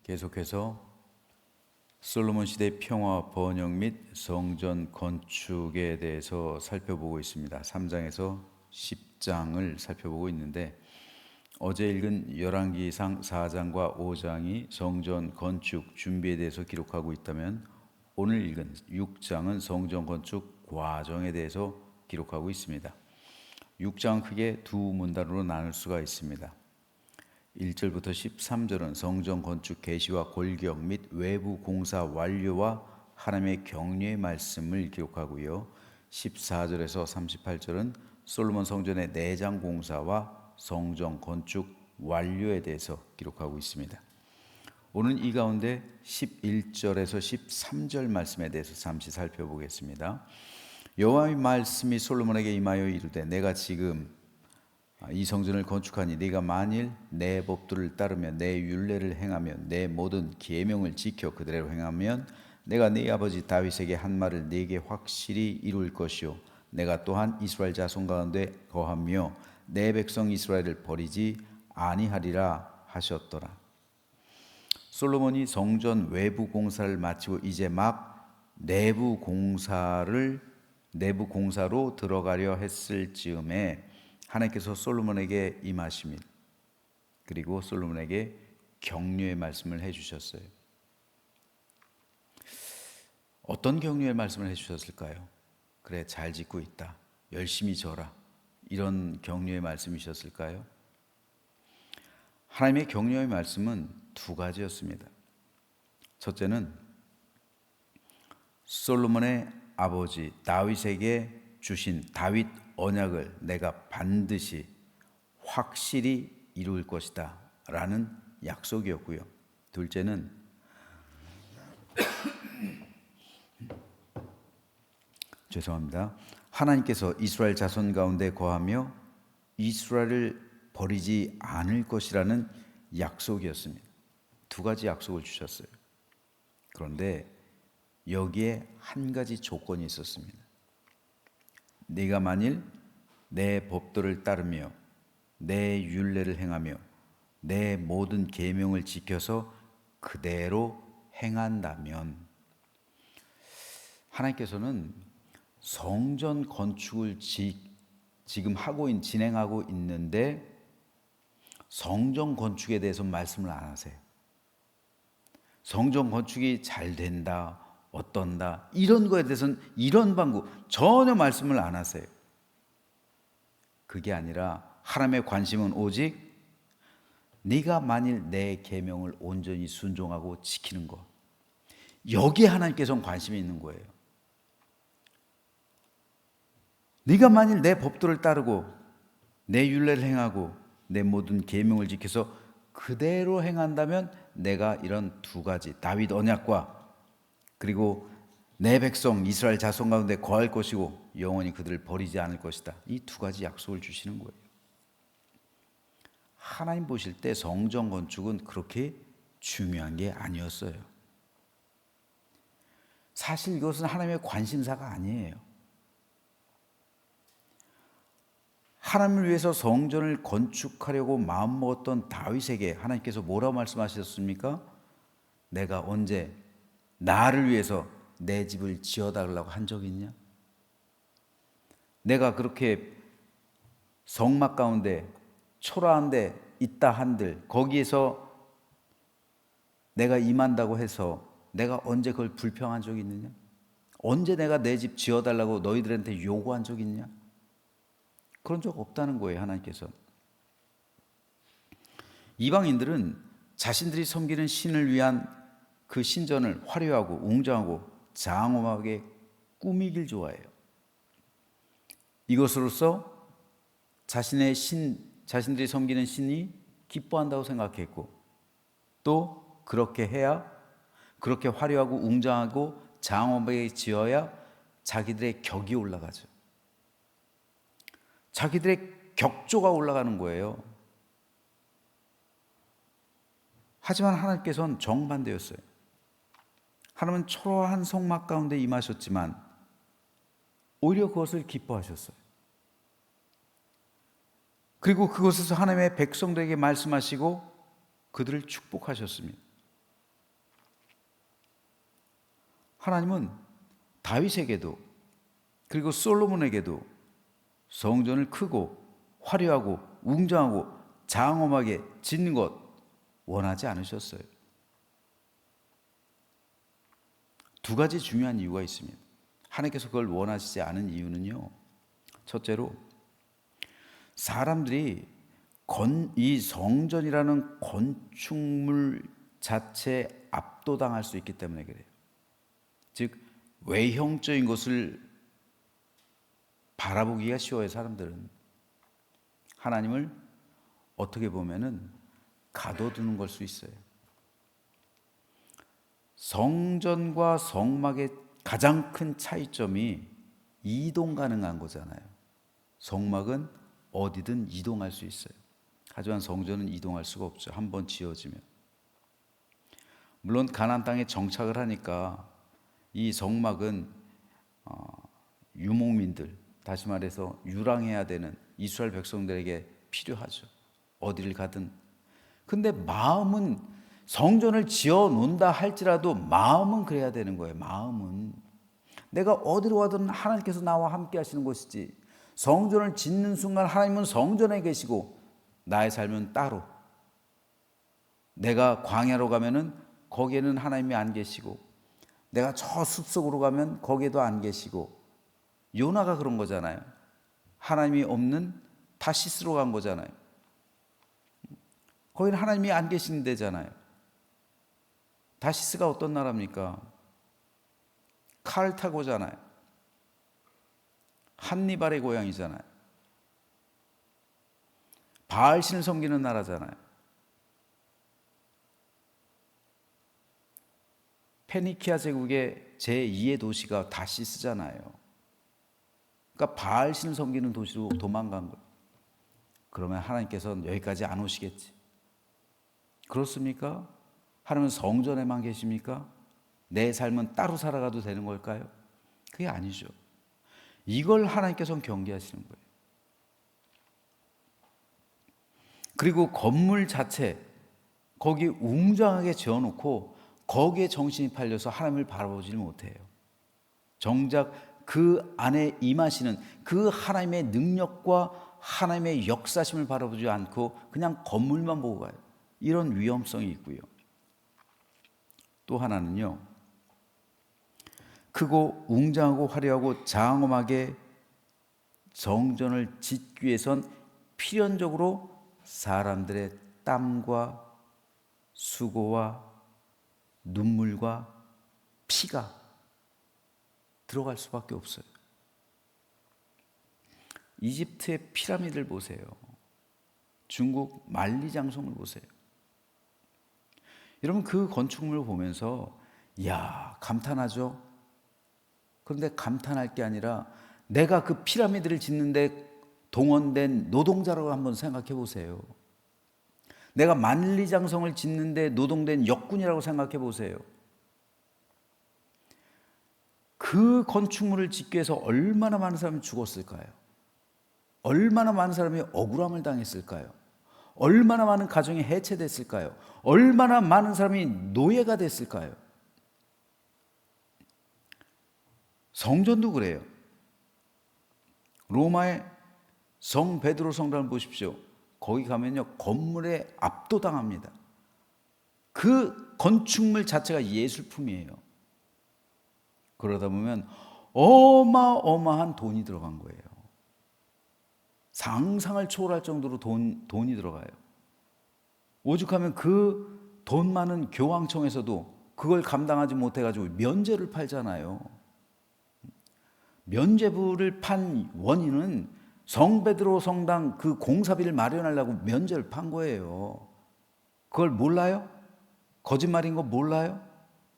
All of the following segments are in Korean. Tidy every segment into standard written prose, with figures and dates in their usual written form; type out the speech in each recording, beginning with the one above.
계속해서 솔로몬 시대 평화 번영 및 성전 건축에 대해서 살펴보고 있습니다. 3장에서 10장을 살펴보고 있는데 어제 읽은 열왕기상 4장과 5장이 성전 건축 준비에 대해서 기록하고 있다면 오늘 읽은 6장은 성전 건축 과정에 대해서 기록하고 있습니다. 6장은 크게 두 문단으로 나눌 수가 있습니다. 1절부터 13절은 성전 건축 개시와 골격 및 외부 공사 완료와 하나님의 격려의 말씀을 기록하고요. 14절에서 38절은 솔로몬 성전의 내장 공사와 성전 건축 완료에 대해서 기록하고 있습니다. 오늘 이 가운데 11절에서 13절 말씀에 대해서 잠시 살펴보겠습니다. 여호와의 말씀이 솔로몬에게 임하여 이르되 내가 지금 이 성전을 건축하니 네가 만일 내 법도를 따르며 내 율례를 행하며 내 모든 계명을 지켜 그대로 행하면 내가 네 아버지 다윗에게 한 말을 네게 확실히 이룰 것이요 내가 또한 이스라엘 자손 가운데 거하며 내 백성 이스라엘을 버리지 아니하리라 하셨더라. 솔로몬이 성전 외부 공사를 마치고 이제 막 내부 공사로 들어가려 했을 즈음에 하나님께서 솔로몬에게 임하심이 그리고 솔로몬에게 격려의 말씀을 해주셨어요. 어떤 격려의 말씀을 해주셨을까요? 그래, 잘 짓고 있다, 열심히 져라, 이런 격려의 말씀이셨을까요? 하나님의 격려의 말씀은 두 가지였습니다. 첫째는 솔로몬의 아버지 다윗에게 주신 다윗 언약을 내가 반드시 확실히 이룰 것이다 라는 약속이었고요. 둘째는 하나님께서 이스라엘 자손 가운데 거하며 이스라엘을 버리지 않을 것이라는 약속이었습니다. 두 가지 약속을 주셨어요. 그런데 여기에 한 가지 조건이 있었습니다. 네가 만일 내 법도를 따르며 내 율례를 행하며 내 모든 계명을 지켜서 그대로 행한다면, 하나님께서는 성전 건축을 지금 진행하고 있는데 성전 건축에 대해서 말씀을 안 하세요. 성전 건축이 잘 된다, 어떤다, 이런 거에 대해서는 이런 방구 전혀 말씀을 안 하세요. 그게 아니라 하나님의 관심은 오직 네가 만일 내 계명을 온전히 순종하고 지키는 것, 여기에 하나님께서는 관심이 있는 거예요. 네가 만일 내 법도를 따르고 내 율례를 행하고 내 모든 계명을 지켜서 그대로 행한다면 내가 이런 두 가지 다윗 언약과 그리고 내 백성 이스라엘 자손 가운데 거할 것이고 영원히 그들을 버리지 않을 것이다. 이 두 가지 약속을 주시는 거예요. 하나님 보실 때 성전 건축은 그렇게 중요한 게 아니었어요. 사실 이것은 하나님의 관심사가 아니에요. 하나님을 위해서 성전을 건축하려고 마음먹었던 다윗에게 하나님께서 뭐라고 말씀하셨습니까? 내가 언제 나를 위해서 내 집을 지어달라고 한 적이 있냐? 내가 그렇게 성막 가운데 초라한 데 있다 한들 거기에서 내가 임한다고 해서 내가 언제 그걸 불평한 적이 있느냐? 언제 내가 내 집 지어달라고 너희들한테 요구한 적이 있냐? 그런 적 없다는 거예요. 하나님께서. 이방인들은 자신들이 섬기는 신을 위한 그 신전을 화려하고 웅장하고 장엄하게 꾸미길 좋아해요. 이것으로써 자신들이 섬기는 신이 기뻐한다고 생각했고, 또 그렇게 해야, 그렇게 화려하고 웅장하고 장엄하게 지어야 자기들의 격이 올라가죠. 자기들의 격조가 올라가는 거예요. 하지만 하나님께서는 정반대였어요. 하나님은 초라한 성막 가운데 임하셨지만 오히려 그것을 기뻐하셨어요. 그리고 그곳에서 하나님의 백성들에게 말씀하시고 그들을 축복하셨습니다. 하나님은 다윗에게도 그리고 솔로몬에게도 성전을 크고 화려하고 웅장하고 장엄하게 짓는 것 원하지 않으셨어요. 두 가지 중요한 이유가 있습니다. 하나님께서 그걸 원하시지 않은 이유는요, 첫째로 사람들이 이 성전이라는 건축물 자체에 압도당할 수 있기 때문에 그래요. 즉 외형적인 것을 바라보기가 쉬워요. 사람들은 하나님을 어떻게 보면은 가둬두는 걸 수 있어요. 성전과 성막의 가장 큰 차이점이 이동 가능한 거잖아요. 성막은 어디든 이동할 수 있어요. 하지만 성전은 이동할 수가 없죠. 한번 지어지면. 물론 가나안 땅에 정착을 하니까 이 성막은 유목민들, 다시 말해서 유랑해야 되는 이스라엘 백성들에게 필요하죠. 어디를 가든. 근데 마음은 성전을 지어 놓는다 할지라도 마음은 그래야 되는 거예요. 마음은 내가 어디로 가든 하나님께서 나와 함께 하시는 것이지, 성전을 짓는 순간 하나님은 성전에 계시고 나의 삶은 따로, 내가 광야로 가면은 거기에는 하나님이 안 계시고, 내가 저 숲속으로 가면 거기에도 안 계시고, 요나가 그런 거잖아요. 하나님이 없는 타시스로 간 거잖아요. 거기는 하나님이 안 계시는 데잖아요. 다시스가 어떤 나라입니까? 카르타고잖아요. 한니발의 고향이잖아요. 바알신을 섬기는 나라잖아요. 페니키아 제국의 제2의 도시가 다시스잖아요. 그러니까 바알신을 섬기는 도시로 도망간 거예요. 그러면 하나님께서는 여기까지 안 오시겠지. 그렇습니까? 하나님은 성전에만 계십니까? 내 삶은 따로 살아가도 되는 걸까요? 그게 아니죠. 이걸 하나님께서는 경계하시는 거예요. 그리고 건물 자체 거기 웅장하게 지어놓고 거기에 정신이 팔려서 하나님을 바라보지를 못해요. 정작 그 안에 임하시는 그 하나님의 능력과 하나님의 역사심을 바라보지 않고 그냥 건물만 보고 가요. 이런 위험성이 있고요. 또 하나는요, 크고 웅장하고 화려하고 장엄하게 성전을 짓기 위해선 필연적으로 사람들의 땀과 수고와 눈물과 피가 들어갈 수밖에 없어요. 이집트의 피라미드를 보세요. 중국 만리장성을 보세요. 여러분 그 건축물을 보면서 이야 감탄하죠. 그런데 감탄할 게 아니라 내가 그 피라미드를 짓는데 동원된 노동자라고 한번 생각해 보세요. 내가 만리장성을 짓는데 노동된 역군이라고 생각해 보세요. 그 건축물을 짓기 위해서 얼마나 많은 사람이 죽었을까요? 얼마나 많은 사람이 억울함을 당했을까요? 얼마나 많은 가정이 해체됐을까요? 얼마나 많은 사람이 노예가 됐을까요? 성전도 그래요. 로마의 성 베드로 성당을 보십시오. 거기 가면요 건물에 압도당합니다. 그 건축물 자체가 예술품이에요. 그러다 보면 어마어마한 돈이 들어간 거예요. 상상을 초월할 정도로 돈이 들어가요. 오죽하면 그 돈 많은 교황청에서도 그걸 감당하지 못해가지고 면제를 팔잖아요. 면제부를 판 원인은 성 베드로 성당 그 공사비를 마련하려고 면제를 판 거예요. 그걸 몰라요? 거짓말인 거 몰라요?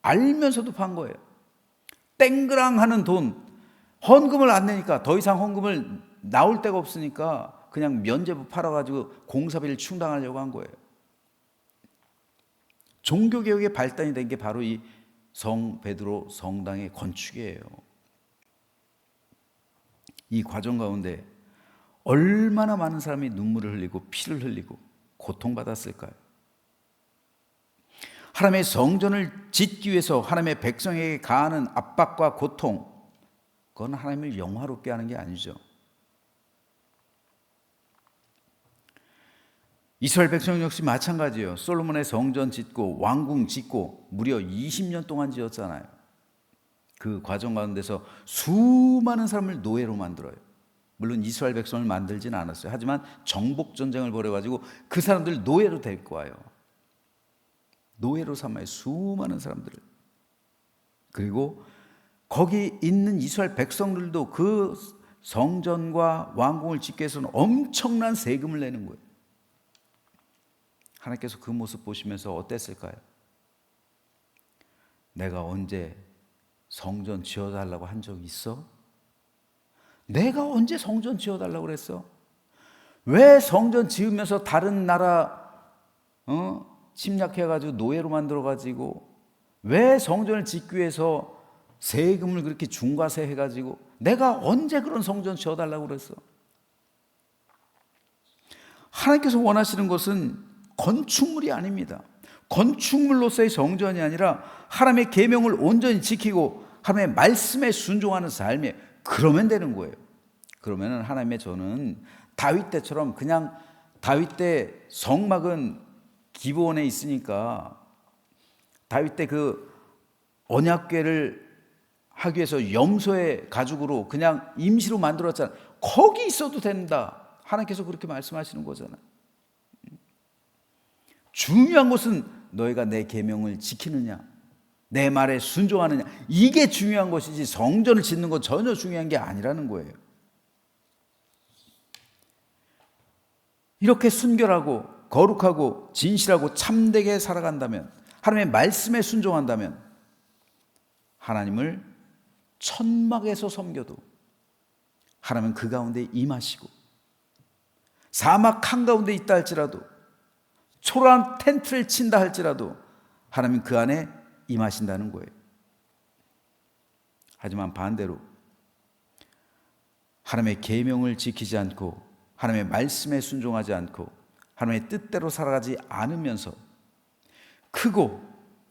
알면서도 판 거예요. 땡그랑 하는 돈, 헌금을 안 내니까 더 이상 헌금을 나올 데가 없으니까 그냥 면제부 팔아가지고 공사비를 충당하려고 한 거예요. 종교개혁의 발단이 된 게 바로 이 성 베드로 성당의 건축이에요. 이 과정 가운데 얼마나 많은 사람이 눈물을 흘리고 피를 흘리고 고통받았을까요? 하나님의 성전을 짓기 위해서 하나님의 백성에게 가하는 압박과 고통, 그건 하나님을 영화롭게 하는 게 아니죠. 이스라엘 백성 역시 마찬가지예요. 솔로몬의 성전 짓고 왕궁 짓고 무려 20년 동안 지었잖아요. 그 과정 가운데서 수많은 사람을 노예로 만들어요. 물론 이스라엘 백성을 만들진 않았어요. 하지만 정복 전쟁을 벌여가지고 그 사람들 노예로 데리고 와요. 노예로 삼아요. 수많은 사람들을. 그리고 거기 있는 이스라엘 백성들도 그 성전과 왕궁을 짓기 위해서는 엄청난 세금을 내는 거예요. 하나님께서 그 모습 보시면서 어땠을까요? 내가 언제 성전 지어달라고 한 적 있어? 내가 언제 성전 지어달라고 그랬어? 왜 성전 지으면서 다른 나라 침략해가지고 노예로 만들어가지고 왜 성전을 짓기 위해서 세금을 그렇게 중과세 해가지고 내가 언제 그런 성전 지어달라고 그랬어? 하나님께서 원하시는 것은 건축물이 아닙니다. 건축물로서의 성전이 아니라 하나님의 계명을 온전히 지키고 하나님의 말씀에 순종하는 삶이에요. 그러면 되는 거예요. 그러면 하나님의 저는 다윗 때처럼 그냥 다윗 때 성막은 기브온에 있으니까 다윗 때 그 언약궤를 하기 위해서 염소의 가죽으로 그냥 임시로 만들었잖아요. 거기 있어도 된다. 하나님께서 그렇게 말씀하시는 거잖아요. 중요한 것은 너희가 내 계명을 지키느냐, 내 말에 순종하느냐, 이게 중요한 것이지 성전을 짓는 건 전혀 중요한 게 아니라는 거예요. 이렇게 순결하고 거룩하고 진실하고 참되게 살아간다면, 하나님의 말씀에 순종한다면 하나님을 천막에서 섬겨도 하나님은 그 가운데 임하시고, 사막 한가운데 있다 할지라도, 초라한 텐트를 친다 할지라도 하나님은 그 안에 임하신다는 거예요. 하지만 반대로 하나님의 계명을 지키지 않고 하나님의 말씀에 순종하지 않고 하나님의 뜻대로 살아가지 않으면서 크고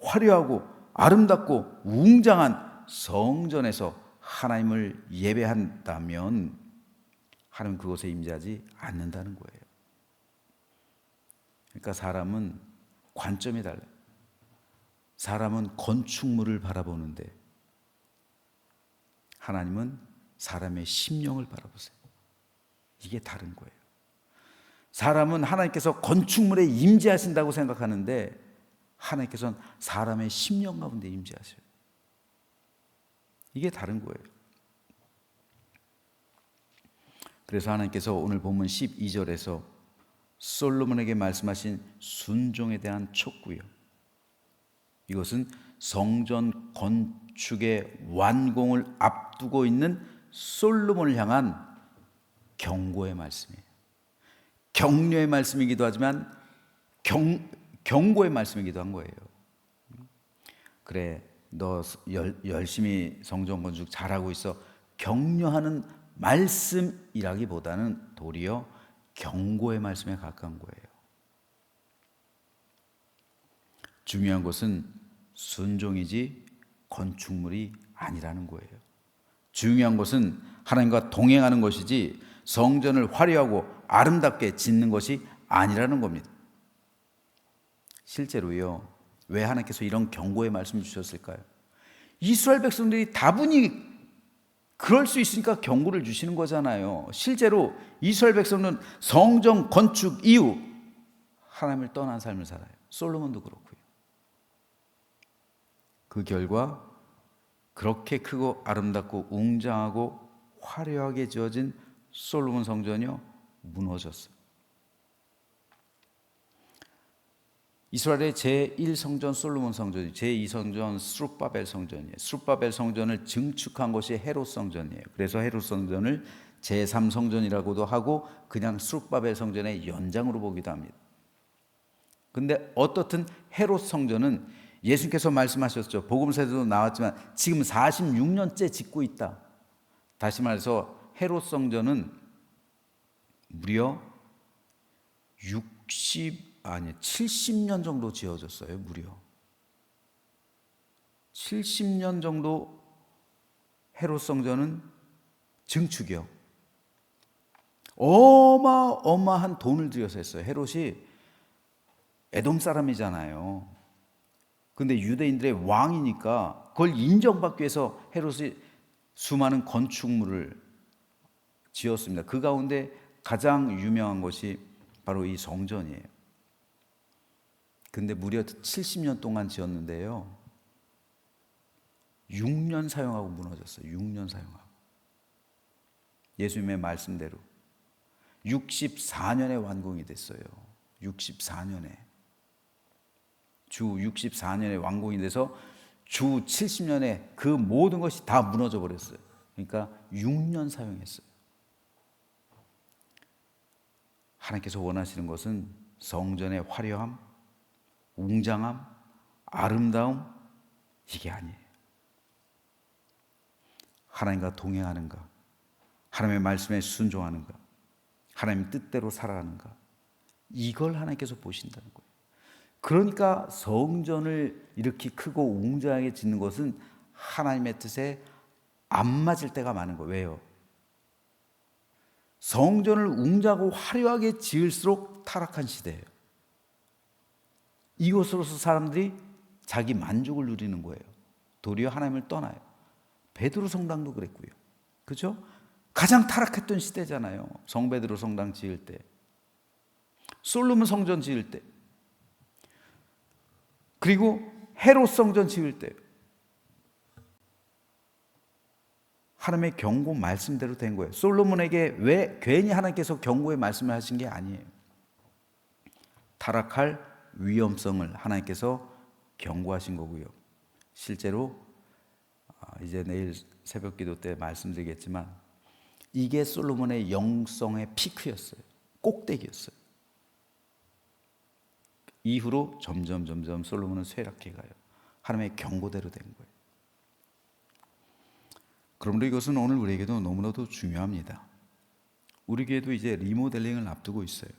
화려하고 아름답고 웅장한 성전에서 하나님을 예배한다면 하나님은 그곳에 임재하지 않는다는 거예요. 그러니까 사람은 관점이 달라요. 사람은 건축물을 바라보는데 하나님은 사람의 심령을 바라보세요. 이게 다른 거예요. 사람은 하나님께서 건축물에 임재하신다고 생각하는데 하나님께서는 사람의 심령 가운데 임재하셔요. 이게 다른 거예요. 그래서 하나님께서 오늘 본문 12절에서 솔로몬에게 말씀하신 순종에 대한 촉구요, 이것은 성전 건축의 완공을 앞두고 있는 솔로몬을 향한 경고의 말씀이에요. 격려의 말씀이기도 하지만 경고의 말씀이기도 한 거예요. 그래, 너 열심히 성전 건축 잘하고 있어. 격려하는 말씀이라기보다는 도리어 경고의 말씀에 가까운 거예요. 중요한 것은 순종이지 건축물이 아니라는 거예요. 중요한 것은 하나님과 동행하는 것이지 성전을 화려하고 아름답게 짓는 것이 아니라는 겁니다. 실제로요, 왜 하나님께서 이런 경고의 말씀을 주셨을까요? 이스라엘 백성들이 다분히 그럴 수 있으니까 경고를 주시는 거잖아요. 실제로 이스라엘 백성은 성전 건축 이후 하나님을 떠난 삶을 살아요. 솔로몬도 그렇고요. 그 결과 그렇게 크고 아름답고 웅장하고 화려하게 지어진 솔로몬 성전이요, 무너졌어요. 이스라엘의 제1성전 솔로몬 성전이, 제2성전 스룹바벨 성전이에요. 스룹바벨 성전을 증축한 것이 헤롯 성전이에요. 그래서 헤롯 성전을 제3성전이라고도 하고 그냥 스룹바벨 성전의 연장으로 보기도 합니다. 근데 어떻든 헤롯 성전은 예수님께서 말씀하셨죠. 복음서에도 나왔지만 지금 46년째 짓고 있다. 다시 말해서 헤롯 성전은 무려 70년 정도 지어졌어요. 무려 70년 정도 헤롯 성전은 증축이요. 어마어마한 돈을 들여서 했어요. 헤롯이 에돔 사람이잖아요. 근데 유대인들의 왕이니까 그걸 인정받기 위해서 헤롯이 수많은 건축물을 지었습니다. 그 가운데 가장 유명한 것이 바로 이 성전이에요. 근데 무려 70년 동안 지었는데요, 6년 사용하고 무너졌어요. 6년 사용하고. 예수님의 말씀대로 64년에 완공이 됐어요. 64년에. 주 64년에 완공이 돼서 주 70년에 그 모든 것이 다 무너져 버렸어요. 그러니까 6년 사용했어요. 하나님께서 원하시는 것은 성전의 화려함, 웅장함, 아름다움, 이게 아니에요. 하나님과 동행하는가, 하나님의 말씀에 순종하는가, 하나님 뜻대로 살아가는가, 이걸 하나님께서 보신다는 거예요. 그러니까 성전을 이렇게 크고 웅장하게 짓는 것은 하나님의 뜻에 안 맞을 때가 많은 거예요. 왜요? 성전을 웅장하고 화려하게 지을수록 타락한 시대예요. 이것으로서 사람들이 자기 만족을 누리는 거예요. 도리어 하나님을 떠나요. 베드로 성당도 그랬고요. 그렇죠? 가장 타락했던 시대잖아요. 성베드로 성당 지을 때, 솔로몬 성전 지을 때, 그리고 헤롯 성전 지을 때 하나님의 경고 말씀대로 된 거예요. 솔로몬에게 왜 괜히 하나님께서 경고의 말씀을 하신 게 아니에요. 타락할 위험성을 하나님께서 경고하신 거고요. 실제로 이제 내일 새벽 기도 때 말씀드리겠지만 이게 솔로몬의 영성의 피크였어요. 꼭대기였어요. 이후로 점점 솔로몬은 쇠락해 가요. 하나님의 경고대로 된 거예요. 그러므로 이것은 오늘 우리에게도 너무나도 중요합니다. 우리 교회도 이제 리모델링을 앞두고 있어요.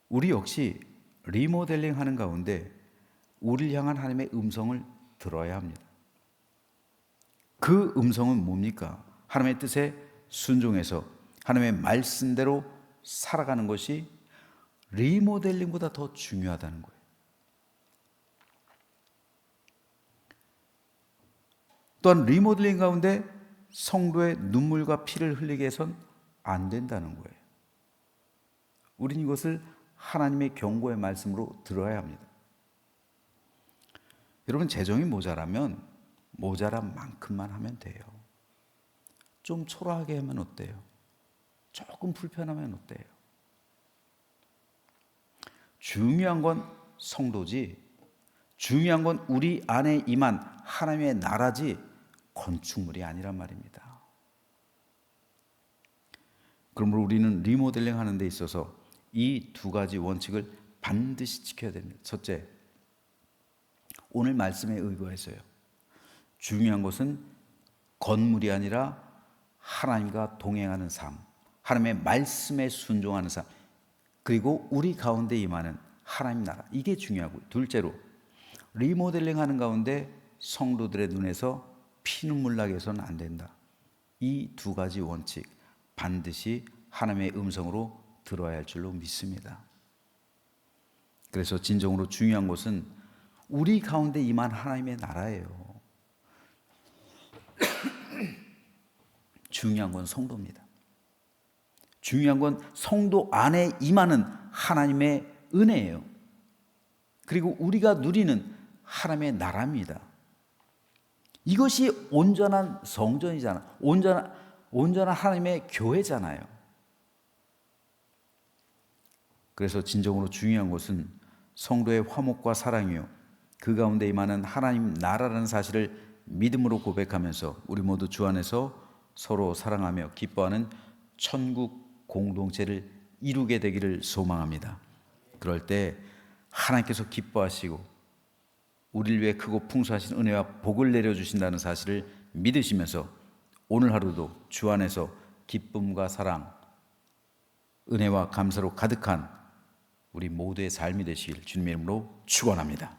우리 역시 리모델링 하는 가운데 우리를 향한 하나님의 음성을 들어야 합니다. 그 음성은 뭡니까? 하나님의 뜻에 순종해서 하나님의 말씀대로 살아가는 것이 리모델링보다 더 중요하다는 거예요. 또한 리모델링 가운데 성도의 눈물과 피를 흘리게 해선 안 된다는 거예요. 우린 이것을 하나님의 경고의 말씀으로 들어야 합니다. 여러분, 재정이 모자라면 모자란 만큼만 하면 돼요. 좀 초라하게 하면 어때요? 조금 불편하면 어때요? 중요한 건 성도지, 중요한 건 우리 안에 임한 하나님의 나라지 건축물이 아니란 말입니다. 그러므로 우리는 리모델링 하는 데 있어서 이 두 가지 원칙을 반드시 지켜야 됩니다. 첫째, 오늘 말씀에 의거해서요, 중요한 것은 건물이 아니라 하나님과 동행하는 삶, 하나님의 말씀에 순종하는 삶, 그리고 우리 가운데 임하는 하나님 나라, 이게 중요하고요. 둘째로, 리모델링 하는 가운데 성도들의 눈에서 피눈물 나게 해서는 안 된다. 이 두 가지 원칙 반드시 하나님의 음성으로 들어야 할 줄로 믿습니다. 그래서 진정으로 중요한 것은 우리 가운데 임한 하나님의 나라예요. 중요한 건 성도입니다. 중요한 건 성도 안에 임하는 하나님의 은혜예요. 그리고 우리가 누리는 하나님의 나라입니다. 이것이 온전한 성전이잖아. 온전한 하나님의 교회잖아요. 그래서 진정으로 중요한 것은 성도의 화목과 사랑이요, 그 가운데 임하는 하나님 나라라는 사실을 믿음으로 고백하면서 우리 모두 주 안에서 서로 사랑하며 기뻐하는 천국 공동체를 이루게 되기를 소망합니다. 그럴 때 하나님께서 기뻐하시고 우리를 위해 크고 풍성하신 은혜와 복을 내려주신다는 사실을 믿으시면서 오늘 하루도 주 안에서 기쁨과 사랑, 은혜와 감사로 가득한 우리 모두의 삶이 되시길 주님의 이름으로 축원합니다.